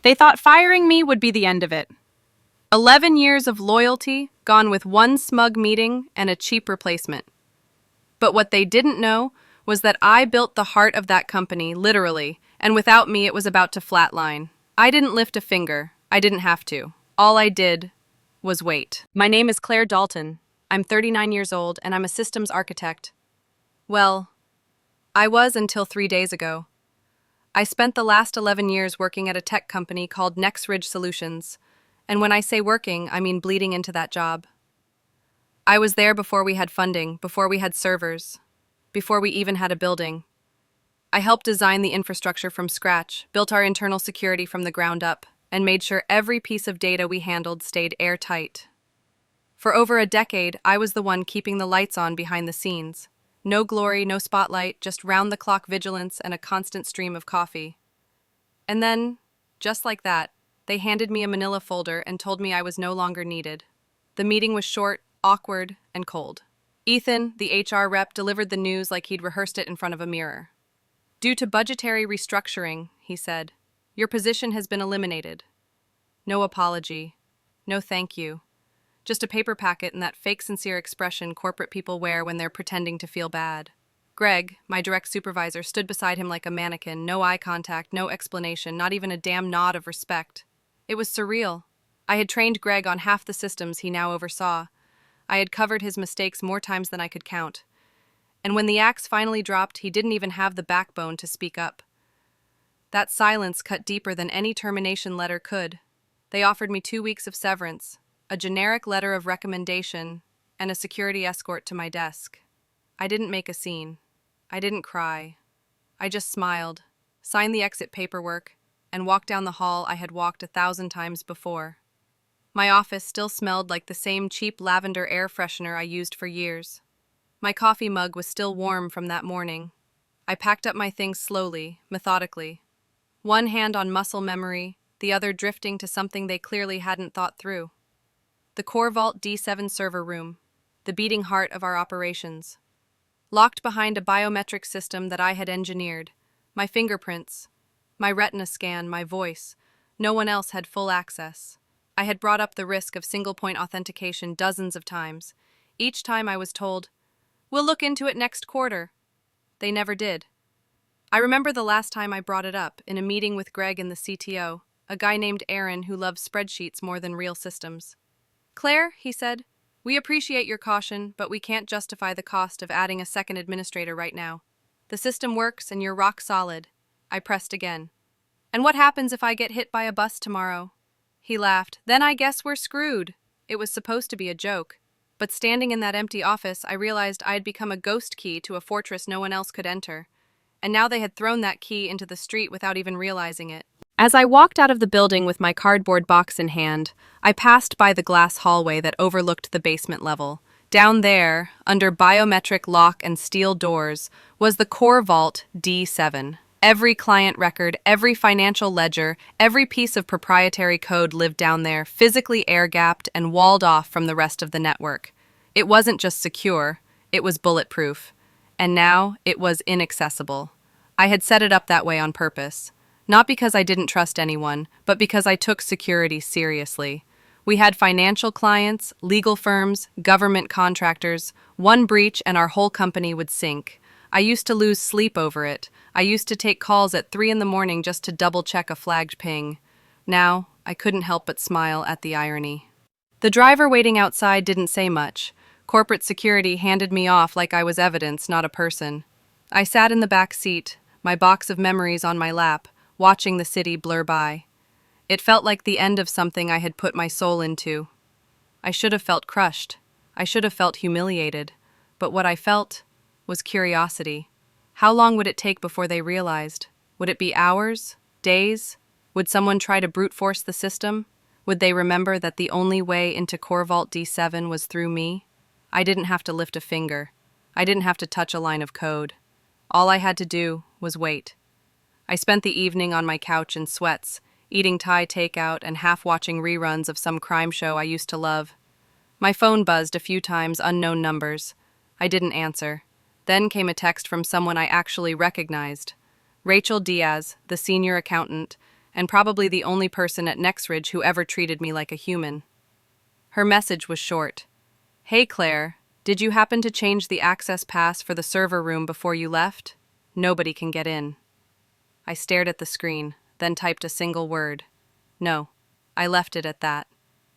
They thought firing me would be the end of it. 11 years of loyalty gone with one smug meeting and a cheap replacement. But what they didn't know was that I built the heart of that company, literally, and without me it was about to flatline. I didn't lift a finger. I didn't have to. All I did was wait. My name is Claire Dalton. I'm 39 years old, and I'm a systems architect. Well, I was until 3 days ago. I spent the last 11 years working at a tech company called Ridge Solutions, and when I say working, I mean bleeding into that job. I was there before we had funding, before we had servers, before we even had a building. I helped design the infrastructure from scratch, built our internal security from the ground up, and made sure every piece of data we handled stayed airtight. For over a decade, I was the one keeping the lights on behind the scenes. No glory, no spotlight, just round-the-clock vigilance and a constant stream of coffee. And then, just like that, they handed me a manila folder and told me I was no longer needed. The meeting was short, awkward, and cold. Ethan, the HR rep, delivered the news like he'd rehearsed it in front of a mirror. Due to budgetary restructuring, he said, your position has been eliminated. No apology. No thank you. Just a paper packet and that fake sincere expression corporate people wear when they're pretending to feel bad. Greg, my direct supervisor, stood beside him like a mannequin, no eye contact, no explanation, not even a damn nod of respect. It was surreal. I had trained Greg on half the systems he now oversaw. I had covered his mistakes more times than I could count. And when the axe finally dropped, he didn't even have the backbone to speak up. That silence cut deeper than any termination letter could. They offered me 2 weeks of severance, a generic letter of recommendation, and a security escort to my desk. I didn't make a scene. I didn't cry. I just smiled, signed the exit paperwork, and walked down the hall I had walked 1,000 times before. My office still smelled like the same cheap lavender air freshener I used for years. My coffee mug was still warm from that morning. I packed up my things slowly, methodically. One hand on muscle memory, the other drifting to something they clearly hadn't thought through. The Core Vault D7 server room, the beating heart of our operations. Locked behind a biometric system that I had engineered, my fingerprints, my retina scan, my voice, no one else had full access. I had brought up the risk of single-point authentication dozens of times. Each time I was told, "We'll look into it next quarter." They never did. I remember the last time I brought it up, in a meeting with Greg and the CTO, a guy named Aaron who loves spreadsheets more than real systems. "Claire," he said, "we appreciate your caution, but we can't justify the cost of adding a second administrator right now. The system works and you're rock solid." I pressed again. "And what happens if I get hit by a bus tomorrow?" He laughed. "Then I guess we're screwed." It was supposed to be a joke. But standing in that empty office, I realized I had become a ghost key to a fortress no one else could enter. And now they had thrown that key into the street without even realizing it. As I walked out of the building with my cardboard box in hand, I passed by the glass hallway that overlooked the basement level. Down there, under biometric lock and steel doors, was the Core Vault D7. Every client record, every financial ledger, every piece of proprietary code lived down there, physically air-gapped and walled off from the rest of the network. It wasn't just secure, it was bulletproof. And now, it was inaccessible. I had set it up that way on purpose. Not because I didn't trust anyone, but because I took security seriously. We had financial clients, legal firms, government contractors. One breach and our whole company would sink. I used to lose sleep over it. I used to take calls at 3 in the morning just to double-check a flagged ping. Now, I couldn't help but smile at the irony. The driver waiting outside didn't say much. Corporate security handed me off like I was evidence, not a person. I sat in the back seat, my box of memories on my lap, watching the city blur by. It felt like the end of something I had put my soul into. I should have felt crushed. I should have felt humiliated. But what I felt was curiosity. How long would it take before they realized? Would it be hours? Days? Would someone try to brute force the system? Would they remember that the only way into Core Vault D7 was through me? I didn't have to lift a finger. I didn't have to touch a line of code. All I had to do was wait. I spent the evening on my couch in sweats, eating Thai takeout and half watching reruns of some crime show I used to love. My phone buzzed a few times, unknown numbers. I didn't answer. Then came a text from someone I actually recognized. Rachel Diaz, the senior accountant, and probably the only person at Nextridge who ever treated me like a human. Her message was short. "Hey Claire, did you happen to change the access pass for the server room before you left? Nobody can get in." I stared at the screen, then typed a single word. No. I left it at that.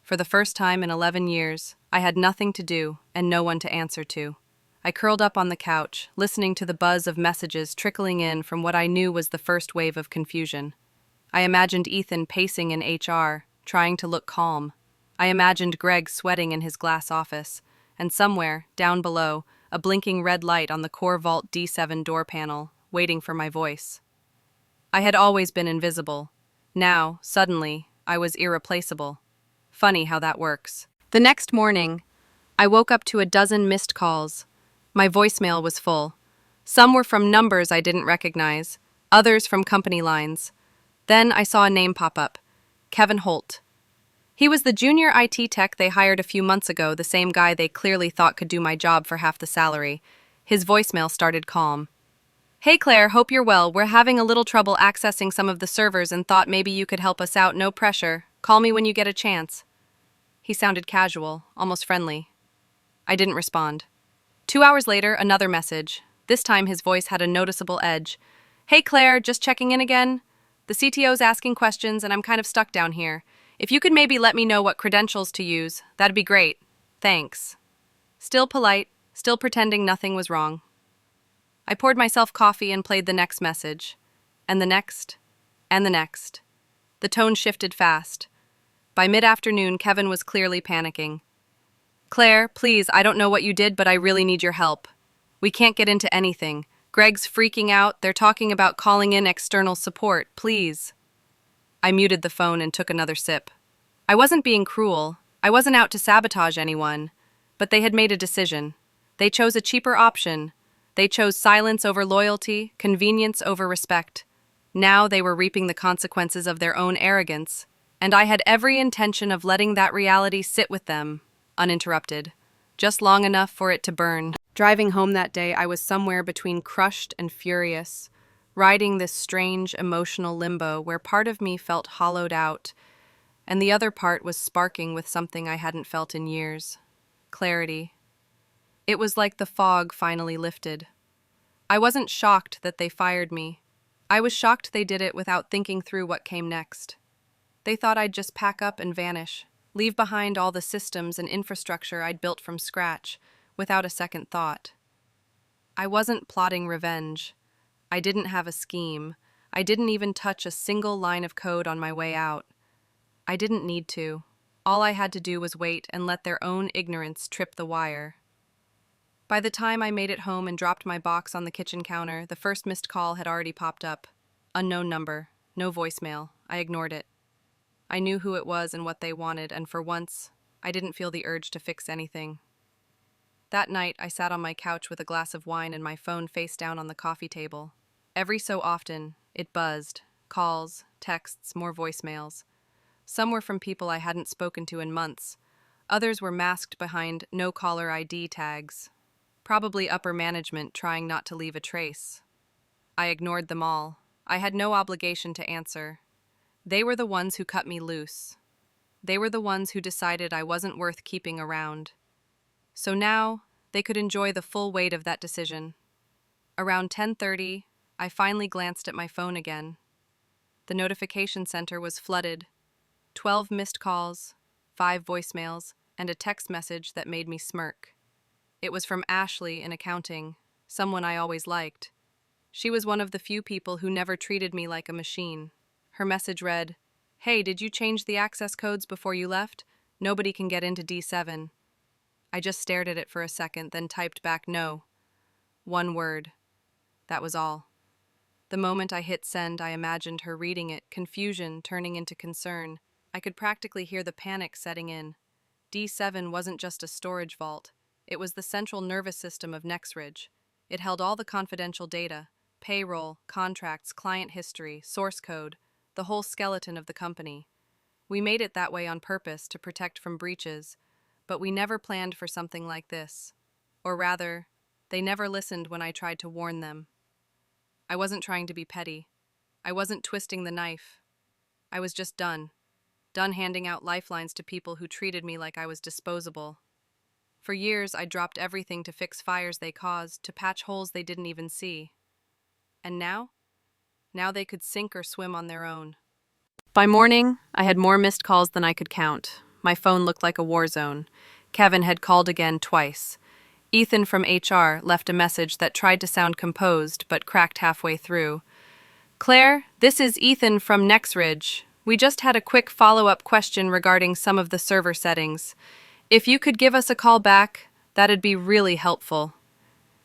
For the first time in 11 years, I had nothing to do and no one to answer to. I curled up on the couch, listening to the buzz of messages trickling in from what I knew was the first wave of confusion. I imagined Ethan pacing in HR, trying to look calm. I imagined Greg sweating in his glass office, and somewhere, down below, a blinking red light on the core vault D7 door panel, waiting for my voice. I had always been invisible. Now, suddenly, I was irreplaceable. Funny how that works. The next morning, I woke up to a dozen missed calls. My voicemail was full. Some were from numbers I didn't recognize, others from company lines. Then I saw a name pop up. Kevin Holt. He was the junior IT tech they hired a few months ago, the same guy they clearly thought could do my job for half the salary. His voicemail started calm. "Hey Claire, hope you're well. We're having a little trouble accessing some of the servers and thought maybe you could help us out. No pressure. Call me when you get a chance." He sounded casual, almost friendly. I didn't respond. 2 hours later, another message. This time his voice had a noticeable edge. "Hey Claire, just checking in again. The CTO's asking questions and I'm kind of stuck down here. If you could maybe let me know what credentials to use, that'd be great. Thanks." Still polite, still pretending nothing was wrong. I poured myself coffee and played the next message. And the next. And the next. The tone shifted fast. By mid-afternoon, Kevin was clearly panicking. "Claire, please, I don't know what you did, but I really need your help. We can't get into anything. Greg's freaking out. They're talking about calling in external support. Please." I muted the phone and took another sip. I wasn't being cruel. I wasn't out to sabotage anyone. But they had made a decision. They chose a cheaper option. They chose silence over loyalty, convenience over respect. Now they were reaping the consequences of their own arrogance, and I had every intention of letting that reality sit with them, uninterrupted, just long enough for it to burn. Driving home that day, I was somewhere between crushed and furious, riding this strange emotional limbo where part of me felt hollowed out, and the other part was sparking with something I hadn't felt in years. Clarity. It was like the fog finally lifted. I wasn't shocked that they fired me. I was shocked they did it without thinking through what came next. They thought I'd just pack up and vanish, leave behind all the systems and infrastructure I'd built from scratch, without a second thought. I wasn't plotting revenge. I didn't have a scheme. I didn't even touch a single line of code on my way out. I didn't need to. All I had to do was wait and let their own ignorance trip the wire. By the time I made it home and dropped my box on the kitchen counter, the first missed call had already popped up. Unknown number, no voicemail. I ignored it. I knew who it was and what they wanted, and for once, I didn't feel the urge to fix anything. That night, I sat on my couch with a glass of wine and my phone face down on the coffee table. Every so often, it buzzed. Calls, texts, more voicemails. Some were from people I hadn't spoken to in months. Others were masked behind no-caller ID tags. Probably upper management trying not to leave a trace. I ignored them all. I had no obligation to answer. They were the ones who cut me loose. They were the ones who decided I wasn't worth keeping around. So now, they could enjoy the full weight of that decision. Around 10:30, I finally glanced at my phone again. The notification center was flooded. 12 missed calls, 5 voicemails, and a text message that made me smirk. It was from Ashley in accounting, someone I always liked. She was one of the few people who never treated me like a machine. Her message read, "Hey, did you change the access codes before you left? Nobody can get into D7. I just stared at it for a second, then typed back no. One word. That was all. The moment I hit send, I imagined her reading it, confusion turning into concern. I could practically hear the panic setting in. D7 wasn't just a storage vault. It was the central nervous system of Nextridge. It held all the confidential data, payroll, contracts, client history, source code, the whole skeleton of the company. We made it that way on purpose to protect from breaches, but we never planned for something like this. Or rather, they never listened when I tried to warn them. I wasn't trying to be petty. I wasn't twisting the knife. I was just done. Done handing out lifelines to people who treated me like I was disposable. For years, I dropped everything to fix fires they caused, to patch holes they didn't even see. And now? Now they could sink or swim on their own. By morning, I had more missed calls than I could count. My phone looked like a war zone. Kevin had called again twice. Ethan from HR left a message that tried to sound composed but cracked halfway through. Claire, this is Ethan from Nexridge. We just had a quick follow-up question regarding some of the server settings. If you could give us a call back, that'd be really helpful.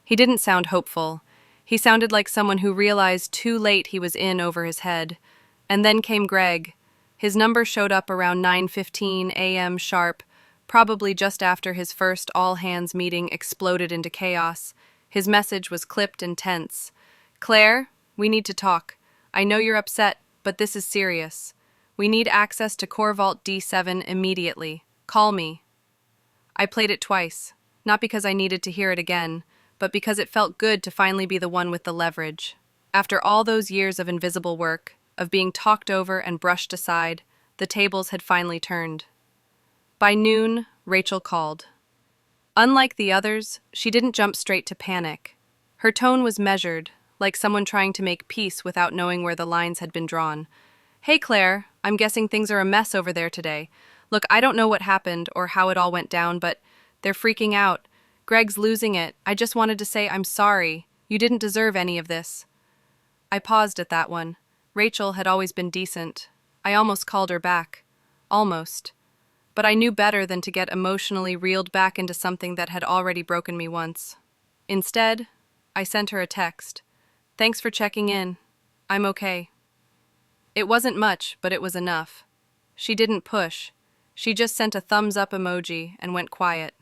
He didn't sound hopeful. He sounded like someone who realized too late he was in over his head. And then came Greg. His number showed up around 9:15 a.m. sharp, probably just after his first all-hands meeting exploded into chaos. His message was clipped and tense. Claire, we need to talk. I know you're upset, but this is serious. We need access to Core Vault D7 immediately. Call me. I played it twice, not because I needed to hear it again, but because it felt good to finally be the one with the leverage. After all those years of invisible work, of being talked over and brushed aside, the tables had finally turned. By noon, Rachel called. Unlike the others, she didn't jump straight to panic. Her tone was measured, like someone trying to make peace without knowing where the lines had been drawn. Hey Claire, I'm guessing things are a mess over there today. Look, I don't know what happened or how it all went down, but they're freaking out. Greg's losing it. I just wanted to say I'm sorry. You didn't deserve any of this. I paused at that one. Rachel had always been decent. I almost called her back. Almost. But I knew better than to get emotionally reeled back into something that had already broken me once. Instead, I sent her a text. Thanks for checking in. I'm okay. It wasn't much, but it was enough. She didn't push. She just sent a thumbs-up emoji and went quiet.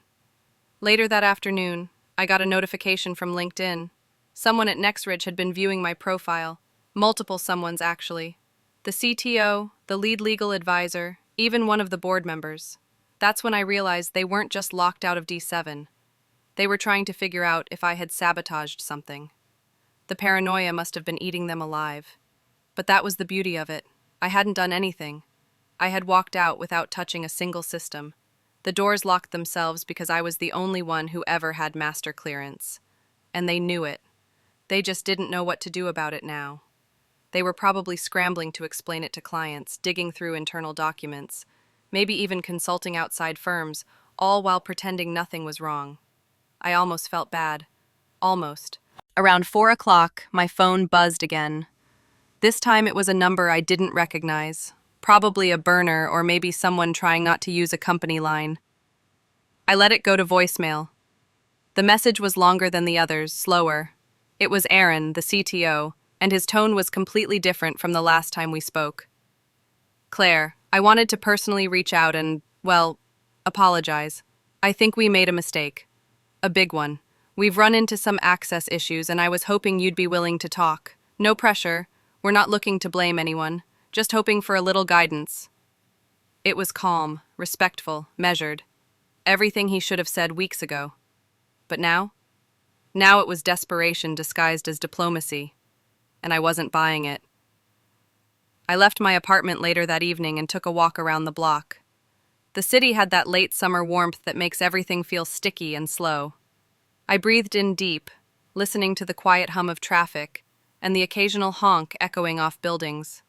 Later that afternoon, I got a notification from LinkedIn. Someone at Nexridge had been viewing my profile. Multiple someones, actually. The CTO, the lead legal advisor, even one of the board members. That's when I realized they weren't just locked out of D7. They were trying to figure out if I had sabotaged something. The paranoia must have been eating them alive. But that was the beauty of it. I hadn't done anything. I had walked out without touching a single system. The doors locked themselves because I was the only one who ever had master clearance. And they knew it. They just didn't know what to do about it now. They were probably scrambling to explain it to clients, digging through internal documents, maybe even consulting outside firms, all while pretending nothing was wrong. I almost felt bad. Almost. Around 4 o'clock, my phone buzzed again. This time it was a number I didn't recognize. Probably a burner or maybe someone trying not to use a company line. I let it go to voicemail. The message was longer than the others, slower. It was Aaron, the CTO, and his tone was completely different from the last time we spoke. Claire, I wanted to personally reach out and, well, apologize. I think we made a mistake. A big one. We've run into some access issues and I was hoping you'd be willing to talk. No pressure. We're not looking to blame anyone. Just hoping for a little guidance. It was calm, respectful, measured. Everything he should have said weeks ago. But now? Now it was desperation disguised as diplomacy. And I wasn't buying it. I left my apartment later that evening and took a walk around the block. The city had that late summer warmth that makes everything feel sticky and slow. I breathed in deep, listening to the quiet hum of traffic and the occasional honk echoing off buildings.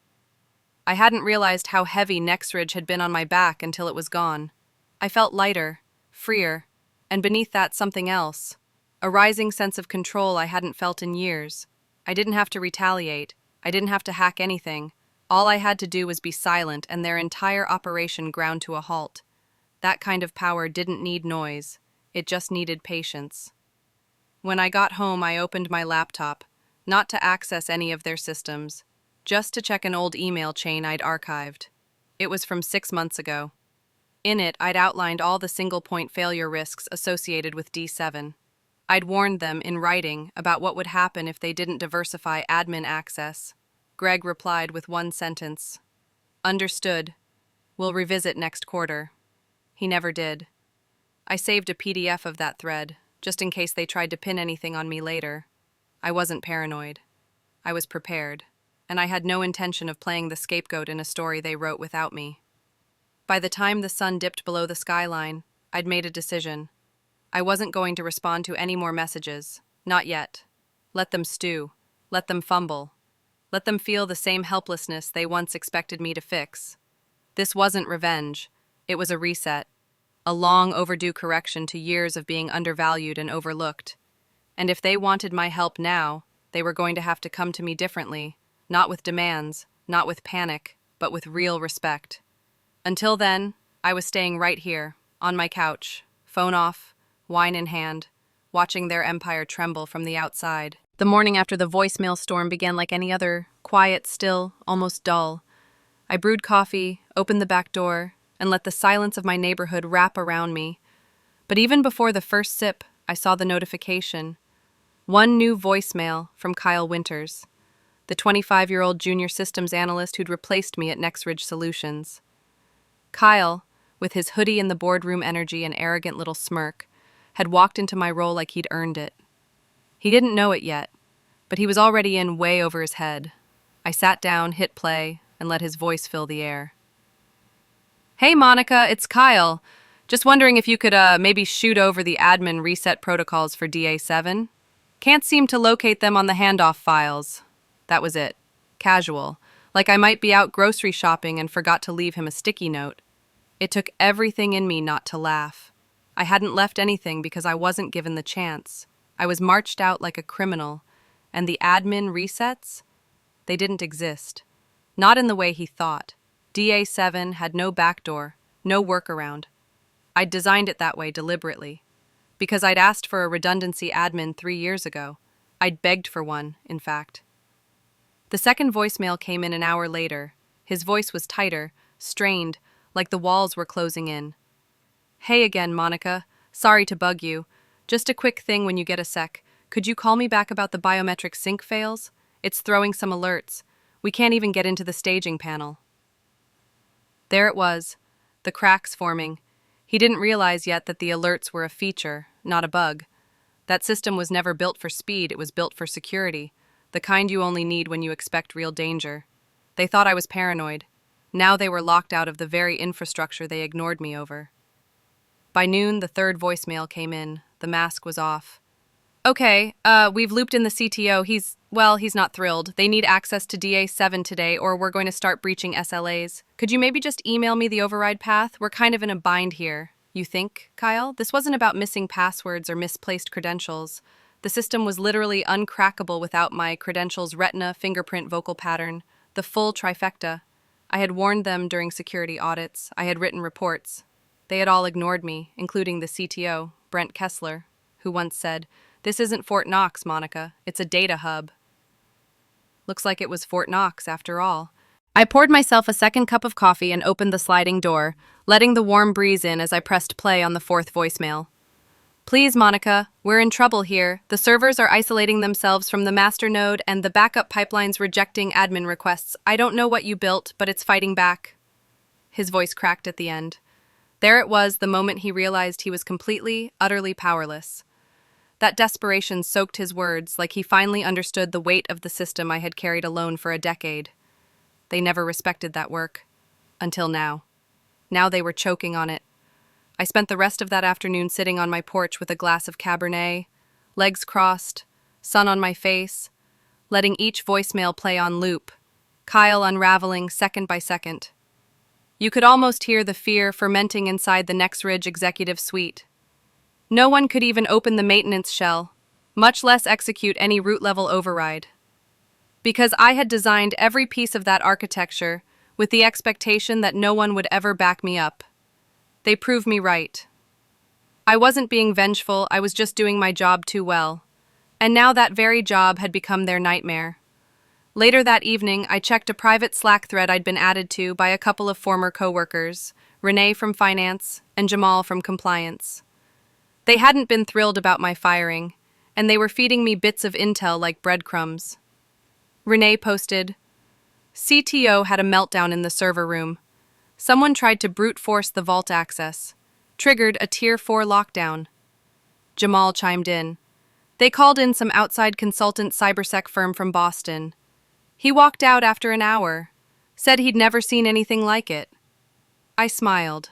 I hadn't realized how heavy Nexridge had been on my back until it was gone. I felt lighter, freer, and beneath that something else, a rising sense of control I hadn't felt in years. I didn't have to retaliate. I didn't have to hack anything. All I had to do was be silent and their entire operation ground to a halt. That kind of power didn't need noise. It just needed patience. When I got home, I opened my laptop, not to access any of their systems, just to check an old email chain I'd archived. It was from 6 months ago. In it, I'd outlined all the single-point failure risks associated with D7. I'd warned them in writing about what would happen if they didn't diversify admin access. Greg replied with one sentence. Understood. We'll revisit next quarter. He never did. I saved a PDF of that thread, just in case they tried to pin anything on me later. I wasn't paranoid. I was prepared. and I had no intention of playing the scapegoat in a story they wrote without me. By the time the sun dipped below the skyline, I'd made a decision. I wasn't going to respond to any more messages. Not yet. Let them stew. Let them fumble. Let them feel the same helplessness they once expected me to fix. This wasn't revenge. It was a reset. A long overdue correction to years of being undervalued and overlooked. And if they wanted my help now, they were going to have to come to me differently, not with demands, not with panic, but with real respect. Until then, I was staying right here, on my couch, phone off, wine in hand, watching their empire tremble from the outside. The morning after the voicemail storm began like any other, quiet, still, almost dull. I brewed coffee, opened the back door, and let the silence of my neighborhood wrap around me. But even before the first sip, I saw the notification. One new voicemail from Kyle Winters, the 25-year-old junior systems analyst who'd replaced me at Nextridge Solutions. Kyle, with his hoodie and the boardroom energy and arrogant little smirk, had walked into my role like he'd earned it. He didn't know it yet, but he was already in way over his head. I sat down, hit play, and let his voice fill the air. "Hey, Monica, it's Kyle. Just wondering if you could maybe shoot over the admin reset protocols for DA7? Can't seem to locate them on the handoff files." That was it. Casual. Like I might be out grocery shopping and forgot to leave him a sticky note. It took everything in me not to laugh. I hadn't left anything because I wasn't given the chance. I was marched out like a criminal. And the admin resets? They didn't exist. Not in the way he thought. DA7 had no backdoor, no workaround. I'd designed it that way deliberately. Because I'd asked for a redundancy admin 3 years ago. I'd begged for one, in fact. The second voicemail came in an hour later. His voice was tighter, strained, like the walls were closing in. "Hey again, Monica. Sorry to bug you. Just a quick thing when you get a sec. Could you call me back about the biometric sync fails? It's throwing some alerts. We can't even get into the staging panel." There it was, the cracks forming. He didn't realize yet that the alerts were a feature, not a bug. That system was never built for speed, it was built for security, the kind you only need when you expect real danger. They thought I was paranoid. Now they were locked out of the very infrastructure they ignored me over. By noon, the third voicemail came in. The mask was off. "Okay, we've looped in the CTO. He's not thrilled. They need access to DA7 today, or we're going to start breaching SLAs. Could you maybe just email me the override path? We're kind of in a bind here." "You think, Kyle? This wasn't about missing passwords or misplaced credentials. The system was literally uncrackable without my credentials, retina, fingerprint, vocal pattern, the full trifecta. I had warned them during security audits. I had written reports. They had all ignored me, including the CTO, Brent Kessler, who once said, 'This isn't Fort Knox, Monica. It's a data hub.' Looks like it was Fort Knox, after all. I poured myself a second cup of coffee and opened the sliding door, letting the warm breeze in as I pressed play on the fourth voicemail. "Please, Monica, we're in trouble here. The servers are isolating themselves from the master node and the backup pipeline's rejecting admin requests. I don't know what you built, but it's fighting back." His voice cracked at the end. There it was, the moment he realized he was completely, utterly powerless. That desperation soaked his words, like he finally understood the weight of the system I had carried alone for a decade. They never respected that work. Until now. Now they were choking on it. I spent the rest of that afternoon sitting on my porch with a glass of Cabernet, legs crossed, sun on my face, letting each voicemail play on loop, Kyle unraveling second by second. You could almost hear the fear fermenting inside the Nextridge executive suite. No one could even open the maintenance shell, much less execute any root-level override. Because I had designed every piece of that architecture with the expectation that no one would ever back me up. They proved me right. I wasn't being vengeful, I was just doing my job too well. And now that very job had become their nightmare. Later that evening, I checked a private Slack thread I'd been added to by a couple of former coworkers, Renee from finance and Jamal from compliance. They hadn't been thrilled about my firing, and they were feeding me bits of intel like breadcrumbs. Renee posted, "CTO had a meltdown in the server room. Someone tried to brute force the vault access. Triggered a Tier 4 lockdown." Jamal chimed in. "They called in some outside consultant cybersec firm from Boston. He walked out after an hour, said he'd never seen anything like it. I smiled.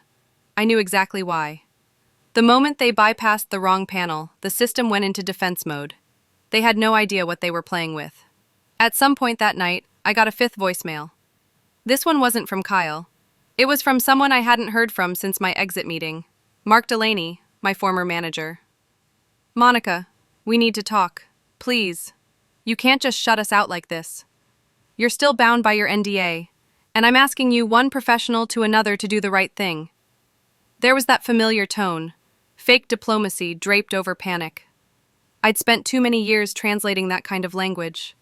I knew exactly why. The moment they bypassed the wrong panel, the system went into defense mode. They had no idea what they were playing with. At some point that night, I got a fifth voicemail. This one wasn't from Kyle. It was from someone I hadn't heard from since my exit meeting. Mark Delaney, my former manager. Monica, we need to talk. Please. You can't just shut us out like this. You're still bound by your NDA, and I'm asking you one professional to another to do the right thing. There was that familiar tone, fake diplomacy draped over panic. I'd spent too many years translating that kind of language.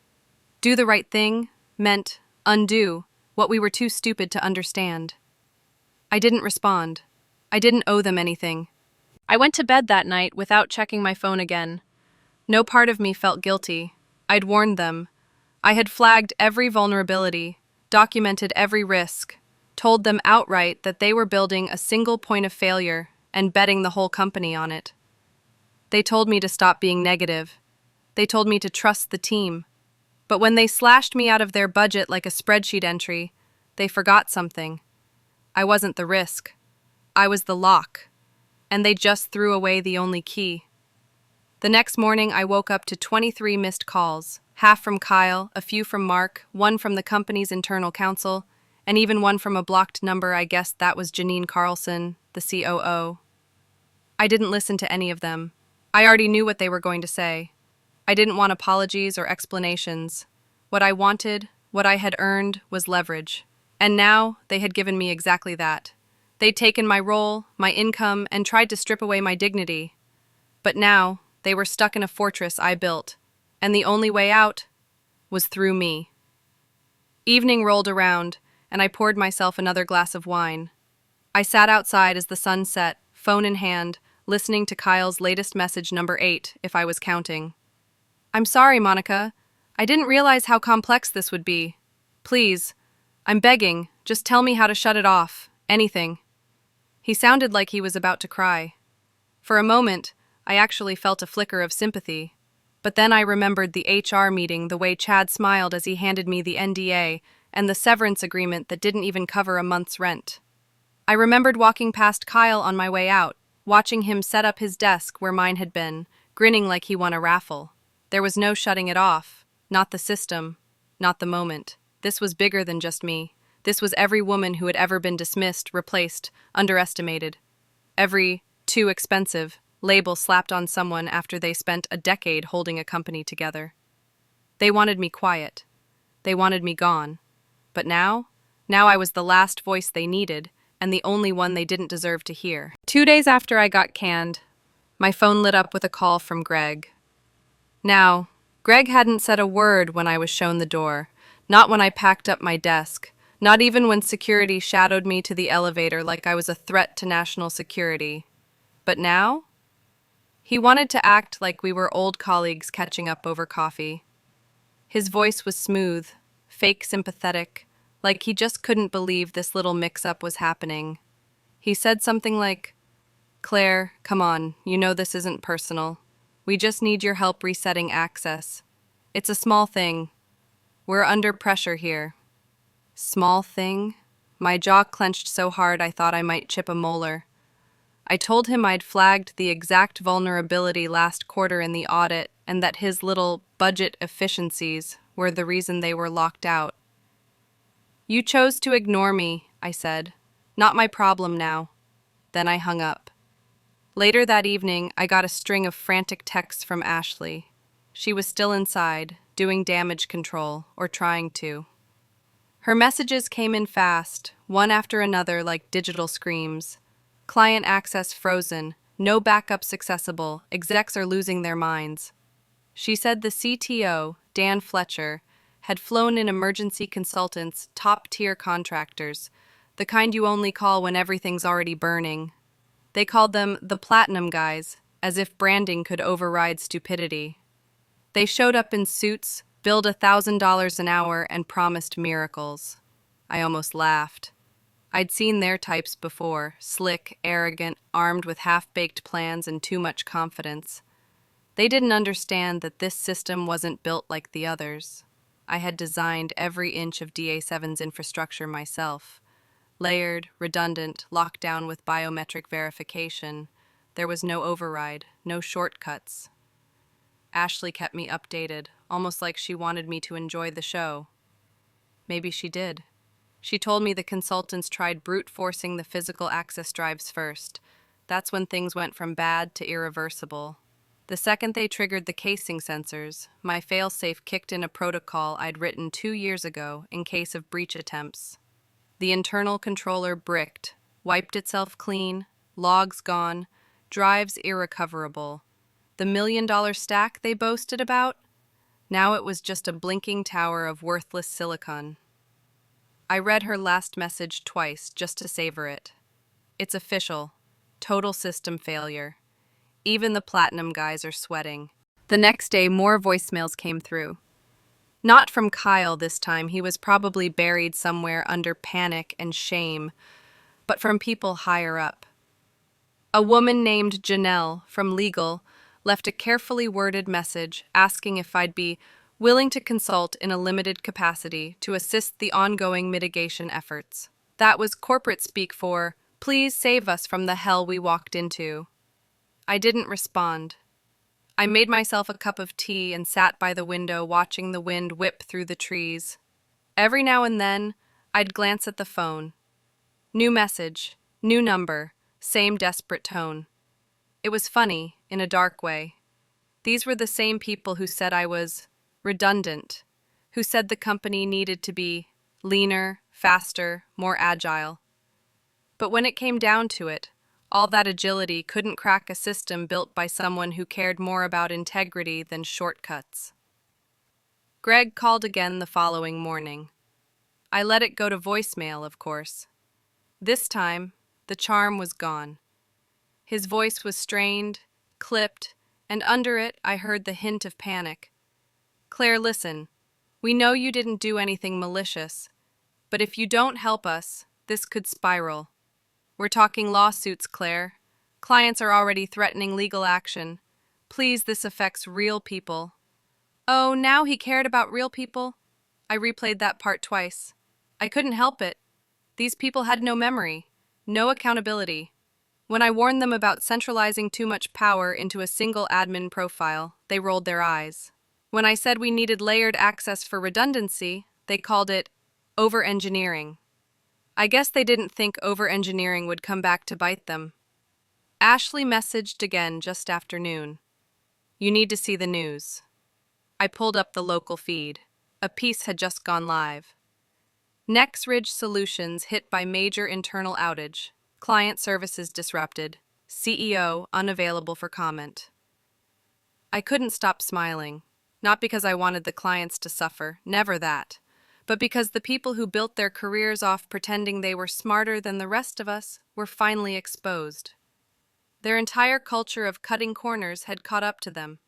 Do the right thing meant undo what we were too stupid to understand. I didn't respond. I didn't owe them anything. I went to bed that night without checking my phone again. No part of me felt guilty. I'd warned them. I had flagged every vulnerability, documented every risk, told them outright that they were building a single point of failure and betting the whole company on it. They told me to stop being negative. They told me to trust the team. But when they slashed me out of their budget like a spreadsheet entry, they forgot something. I wasn't the risk. I was the lock. And they just threw away the only key. The next morning, I woke up to 23 missed calls, half from Kyle, a few from Mark, one from the company's internal counsel, and even one from a blocked number. I guessed that was Janine Carlson, the COO. I didn't listen to any of them. I already knew what they were going to say. I didn't want apologies or explanations. What I wanted, what I had earned, was leverage. And now they had given me exactly that. They'd taken my role, my income, and tried to strip away my dignity. But now they were stuck in a fortress I built, and the only way out was through me. Evening rolled around, and I poured myself another glass of wine. I sat outside as the sun set, phone in hand, listening to Kyle's latest message, number 8, if I was counting. I'm sorry, Monica. I didn't realize how complex this would be. Please, I'm begging, just tell me how to shut it off. Anything. He sounded like he was about to cry. For a moment, I actually felt a flicker of sympathy. But then I remembered the HR meeting, the way Chad smiled as he handed me the NDA, and the severance agreement that didn't even cover a month's rent. I remembered walking past Kyle on my way out, watching him set up his desk where mine had been, grinning like he won a raffle. There was no shutting it off. Not the system. Not the moment. This was bigger than just me. This was every woman who had ever been dismissed, replaced, underestimated. Every too expensive label slapped on someone after they spent a decade holding a company together. They wanted me quiet. They wanted me gone. But now I was the last voice they needed, and the only one they didn't deserve to hear. 2 days after I got canned, my phone lit up with a call from Greg. Now, Greg hadn't said a word when I was shown the door, not when I packed up my desk, not even when security shadowed me to the elevator like I was a threat to national security. But now? He wanted to act like we were old colleagues catching up over coffee. His voice was smooth, fake sympathetic, like he just couldn't believe this little mix-up was happening. He said something like, "Claire, come on, you know this isn't personal. We just need your help resetting access. It's a small thing. We're under pressure here." Small thing? My jaw clenched so hard I thought I might chip a molar. I told him I'd flagged the exact vulnerability last quarter in the audit and that his little budget efficiencies were the reason they were locked out. "You chose to ignore me," I said. "Not my problem now." Then I hung up. Later that evening, I got a string of frantic texts from Ashley. She was still inside, doing damage control, or trying to. Her messages came in fast, one after another like digital screams. Client access frozen, no backups accessible, execs are losing their minds. She said the CTO, Dan Fletcher, had flown in emergency consultants, top-tier contractors, the kind you only call when everything's already burning. They called them the Platinum Guys, as if branding could override stupidity. They showed up in suits, billed $1,000 an hour, and promised miracles. I almost laughed. I'd seen their types before, slick, arrogant, armed with half-baked plans and too much confidence. They didn't understand that this system wasn't built like the others. I had designed every inch of DA7's infrastructure myself. Layered, redundant, locked down with biometric verification. There was no override, no shortcuts. Ashley kept me updated, almost like she wanted me to enjoy the show. Maybe she did. She told me the consultants tried brute forcing the physical access drives first. That's when things went from bad to irreversible. The second they triggered the casing sensors, my failsafe kicked in a protocol I'd written 2 years ago in case of breach attempts. The internal controller bricked, wiped itself clean, logs gone, drives irrecoverable. The $1 million stack they boasted about? Now it was just a blinking tower of worthless silicon. I read her last message twice just to savor it. It's official. Total system failure. Even the platinum guys are sweating. The next day, more voicemails came through. Not from Kyle this time, he was probably buried somewhere under panic and shame, but from people higher up. A woman named Janelle, from legal, left a carefully worded message asking if I'd be willing to consult in a limited capacity to assist the ongoing mitigation efforts. That was corporate speak for, "Please save us from the hell we walked into." I didn't respond. I made myself a cup of tea and sat by the window watching the wind whip through the trees. Every now and then, I'd glance at the phone. New message, new number, same desperate tone. It was funny, in a dark way. These were the same people who said I was redundant, who said the company needed to be leaner, faster, more agile. But when it came down to it, all that agility couldn't crack a system built by someone who cared more about integrity than shortcuts. Greg called again the following morning. I let it go to voicemail, of course. This time, the charm was gone. His voice was strained, clipped, and under it I heard the hint of panic. "Claire, listen. We know you didn't do anything malicious, but if you don't help us, this could spiral. We're talking lawsuits, Claire. Clients are already threatening legal action. Please, this affects real people." Oh, now he cared about real people? I replayed that part twice. I couldn't help it. These people had no memory, no accountability. When I warned them about centralizing too much power into a single admin profile, they rolled their eyes. When I said we needed layered access for redundancy, they called it over-engineering. I guess they didn't think over-engineering would come back to bite them. Ashley messaged again just after noon. "You need to see the news." I pulled up the local feed. A piece had just gone live. Nexridge Solutions hit by major internal outage. Client services disrupted. CEO unavailable for comment. I couldn't stop smiling. Not because I wanted the clients to suffer, never that, but because the people who built their careers off pretending they were smarter than the rest of us were finally exposed. Their entire culture of cutting corners had caught up to them,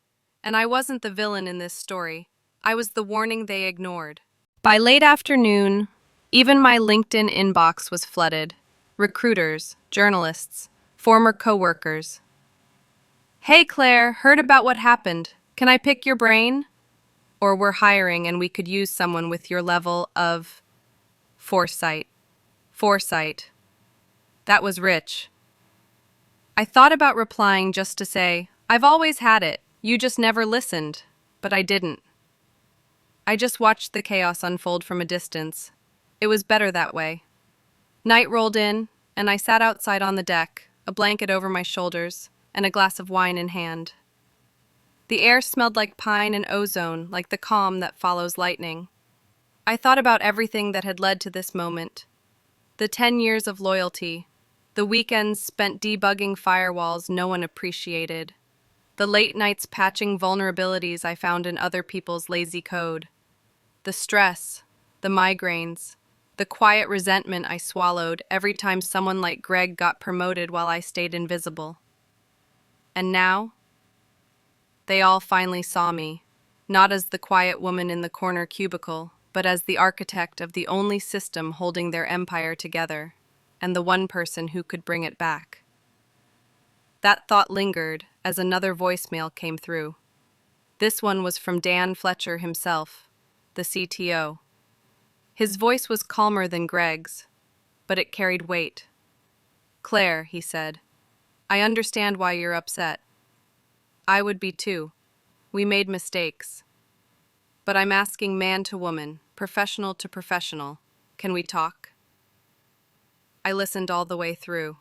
and I wasn't the villain in this story. I was the warning they ignored. By late afternoon, even my LinkedIn inbox was flooded. Recruiters, journalists, former coworkers. "Hey Claire, heard about what happened. Can I pick your brain?" Or "We're hiring and we could use someone with your level of foresight." Foresight. That was rich. I thought about replying just to say, "I've always had it. You just never listened." But I didn't. I just watched the chaos unfold from a distance. It was better that way. Night rolled in, and I sat outside on the deck, a blanket over my shoulders, and a glass of wine in hand. The air smelled like pine and ozone, like the calm that follows lightning. I thought about everything that had led to this moment. The 10 years of loyalty, the weekends spent debugging firewalls no one appreciated, the late nights patching vulnerabilities I found in other people's lazy code, the stress, the migraines, the quiet resentment I swallowed every time someone like Greg got promoted while I stayed invisible. And now, they all finally saw me, not as the quiet woman in the corner cubicle, but as the architect of the only system holding their empire together, and the one person who could bring it back. That thought lingered as another voicemail came through. This one was from Dan Fletcher himself. the CTO. His voice was calmer than Greg's, but it carried weight. "Claire," he said, "I understand why you're upset. I would be too. We made mistakes. But I'm asking man to woman, professional to professional. Can we talk?" I listened all the way through.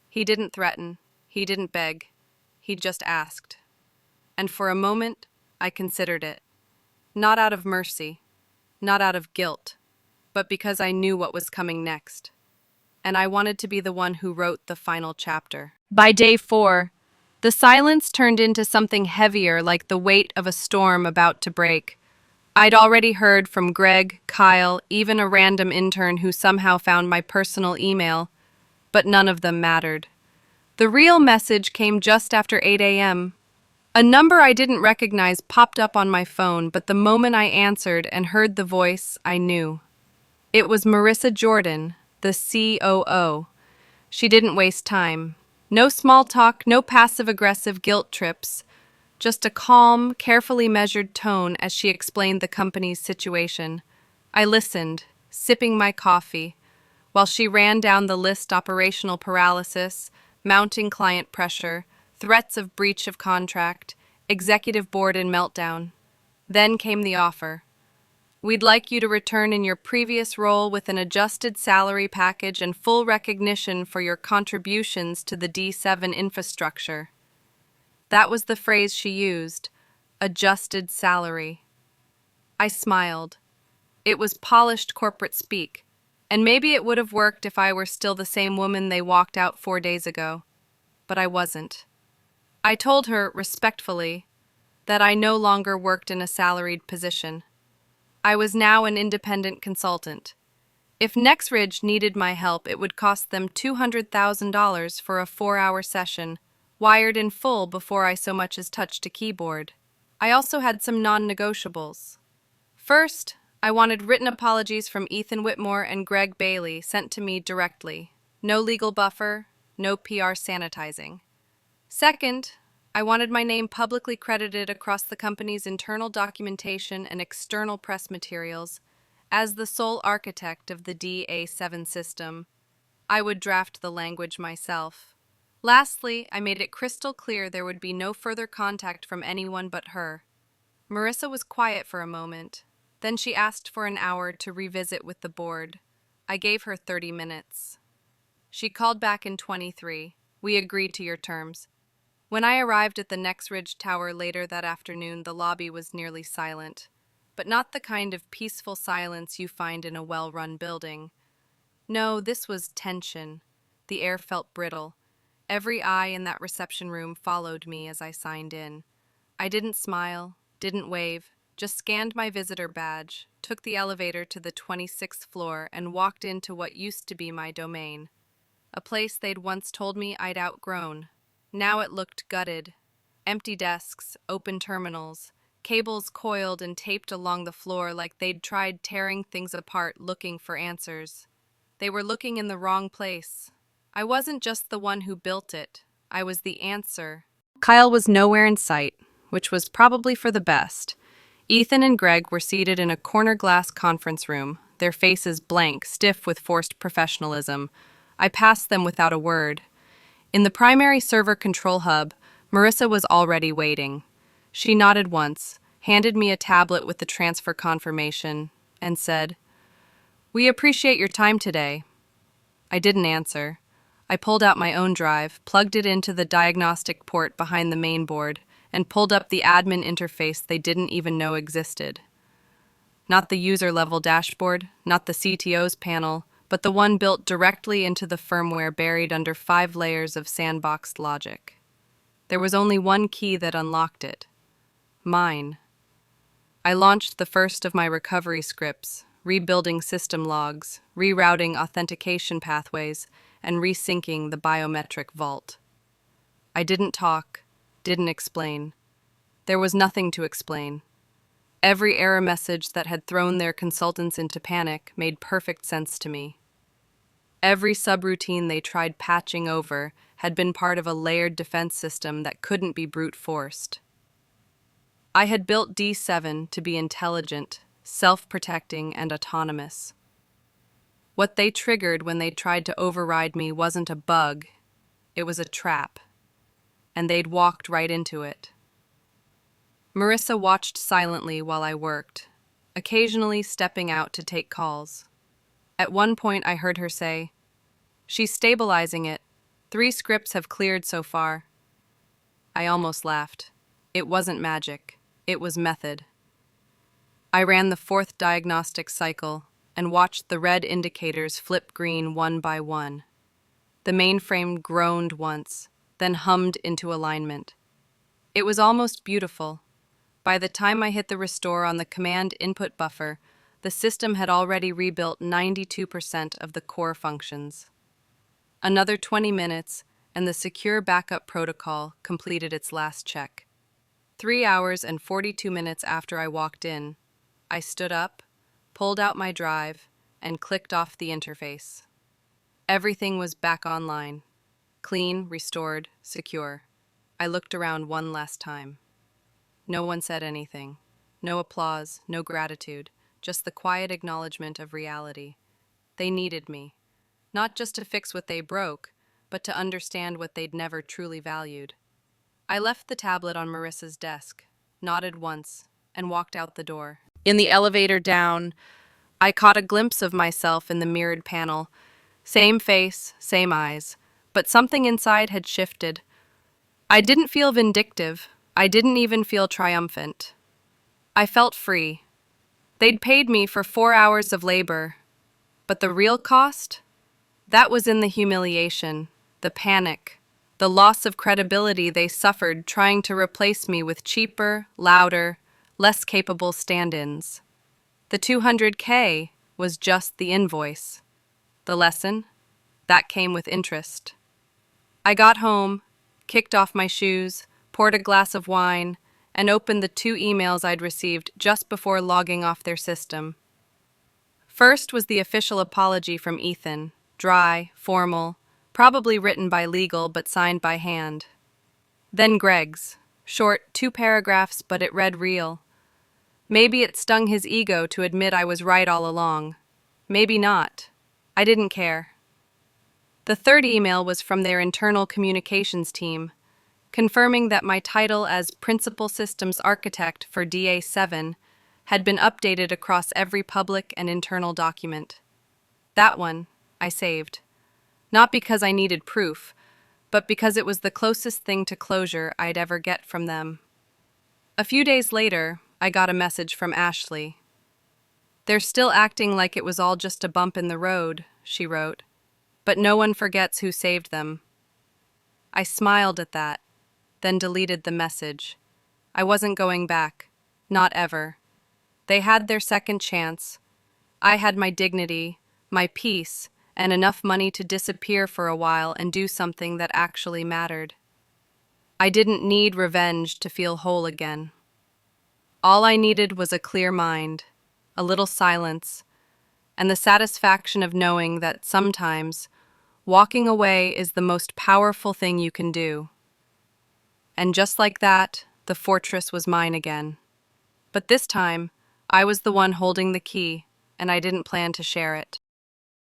He didn't threaten. He didn't beg. He just asked. And for a moment, I considered it. Not out of mercy, not out of guilt, but because I knew what was coming next. And I wanted to be the one who wrote the final chapter. By day 4, the silence turned into something heavier, like the weight of a storm about to break. I'd already heard from Greg, Kyle, even a random intern who somehow found my personal email, but none of them mattered. The real message came just after 8 a.m. A number I didn't recognize popped up on my phone, but the moment I answered and heard the voice, I knew. It was Marissa Jordan, the COO. She didn't waste time. No small talk, no passive-aggressive guilt trips. Just a calm, carefully measured tone as she explained the company's situation. I listened, sipping my coffee, while she ran down the list: operational paralysis, mounting client pressure, threats of breach of contract, executive board and meltdown. Then came the offer. "We'd like you to return in your previous role with an adjusted salary package and full recognition for your contributions to the D7 infrastructure." That was the phrase she used, adjusted salary. I smiled. It was polished corporate speak, and maybe it would have worked if I were still the same woman they walked out 4 days ago. But I wasn't. I told her, respectfully, that I no longer worked in a salaried position. I was now an independent consultant. If Nextridge needed my help, it would cost them $200,000 for a 4-hour session, wired in full before I so much as touched a keyboard. I also had some non-negotiables. First, I wanted written apologies from Ethan Whitmore and Greg Bailey sent to me directly. No legal buffer, no PR sanitizing. Second, I wanted my name publicly credited across the company's internal documentation and external press materials as the sole architect of the DA7 system. I would draft the language myself. Lastly, I made it crystal clear there would be no further contact from anyone but her. Marissa was quiet for a moment. Then she asked for an hour to revisit with the board. I gave her 30 minutes. She called back in 23. "We agreed to your terms." When I arrived at the Nextridge Tower later that afternoon, the lobby was nearly silent, but not the kind of peaceful silence you find in a well-run building. No, this was tension. The air felt brittle. Every eye in that reception room followed me as I signed in. I didn't smile, didn't wave, just scanned my visitor badge, took the elevator to the 26th floor, and walked into what used to be my domain. A place they'd once told me I'd outgrown. Now it looked gutted. Empty desks, open terminals, cables coiled and taped along the floor like they'd tried tearing things apart looking for answers. They were looking in the wrong place. I wasn't just the one who built it. I was the answer. Kyle was nowhere in sight, which was probably for the best. Ethan and Greg were seated in a corner glass conference room, their faces blank, stiff with forced professionalism. I passed them without a word. In the primary server control hub, Marissa was already waiting. She nodded once, handed me a tablet with the transfer confirmation, and said, "We appreciate your time today." I didn't answer. I pulled out my own drive, plugged it into the diagnostic port behind the main board, and pulled up the admin interface they didn't even know existed. Not the user-level dashboard, not the CTO's panel, but the one built directly into the firmware buried under 5 layers of sandboxed logic. There was only one key that unlocked it. Mine. I launched the first of my recovery scripts, rebuilding system logs, rerouting authentication pathways, and resyncing the biometric vault. I didn't talk, didn't explain. There was nothing to explain. Every error message that had thrown their consultants into panic made perfect sense to me. Every subroutine they tried patching over had been part of a layered defense system that couldn't be brute forced. I had built D7 to be intelligent, self-protecting, and autonomous. What they triggered when they tried to override me wasn't a bug, it was a trap, and they'd walked right into it. Marissa watched silently while I worked, occasionally stepping out to take calls. At one point I heard her say, "She's stabilizing it. 3 scripts have cleared so far." I almost laughed. It wasn't magic. It was method. I ran the 4th diagnostic cycle and watched the red indicators flip green one by one. The mainframe groaned once, then hummed into alignment. It was almost beautiful. By the time I hit the restore on the command input buffer, the system had already rebuilt 92% of the core functions. Another 20 minutes, and the secure backup protocol completed its last check. 3 hours and 42 minutes after I walked in, I stood up, pulled out my drive, and clicked off the interface. Everything was back online. Clean, restored, secure. I looked around one last time. No one said anything. No applause, no gratitude, just the quiet acknowledgement of reality. They needed me, not just to fix what they broke, but to understand what they'd never truly valued. I left the tablet on Marissa's desk, nodded once, and walked out the door. In the elevator down, I caught a glimpse of myself in the mirrored panel. Same face, same eyes, but something inside had shifted. I didn't feel vindictive. I didn't even feel triumphant. I felt free. They'd paid me for 4 hours of labor. But the real cost? That was in the humiliation, the panic, the loss of credibility they suffered trying to replace me with cheaper, louder, less capable stand-ins. The $200K was just the invoice. The lesson? That came with interest. I got home, kicked off my shoes, poured a glass of wine, and opened the 2 emails I'd received just before logging off their system. First was the official apology from Ethan, dry, formal, probably written by legal but signed by hand. Then Greg's, short, 2 paragraphs, but it read real. Maybe it stung his ego to admit I was right all along. Maybe not. I didn't care. The 3rd email was from their internal communications team, confirming that my title as Principal Systems Architect for DA7 had been updated across every public and internal document. That one I saved, not because I needed proof, but because it was the closest thing to closure I'd ever get from them. A few days later, I got a message from Ashley. "They're still acting like it was all just a bump in the road," she wrote, "but no one forgets who saved them." I smiled at that, then deleted the message. I wasn't going back, not ever. They had their second chance. I had my dignity, my peace, and enough money to disappear for a while and do something that actually mattered. I didn't need revenge to feel whole again. All I needed was a clear mind, a little silence, and the satisfaction of knowing that sometimes walking away is the most powerful thing you can do. And just like that, the fortress was mine again. But this time, I was the one holding the key, and I didn't plan to share it.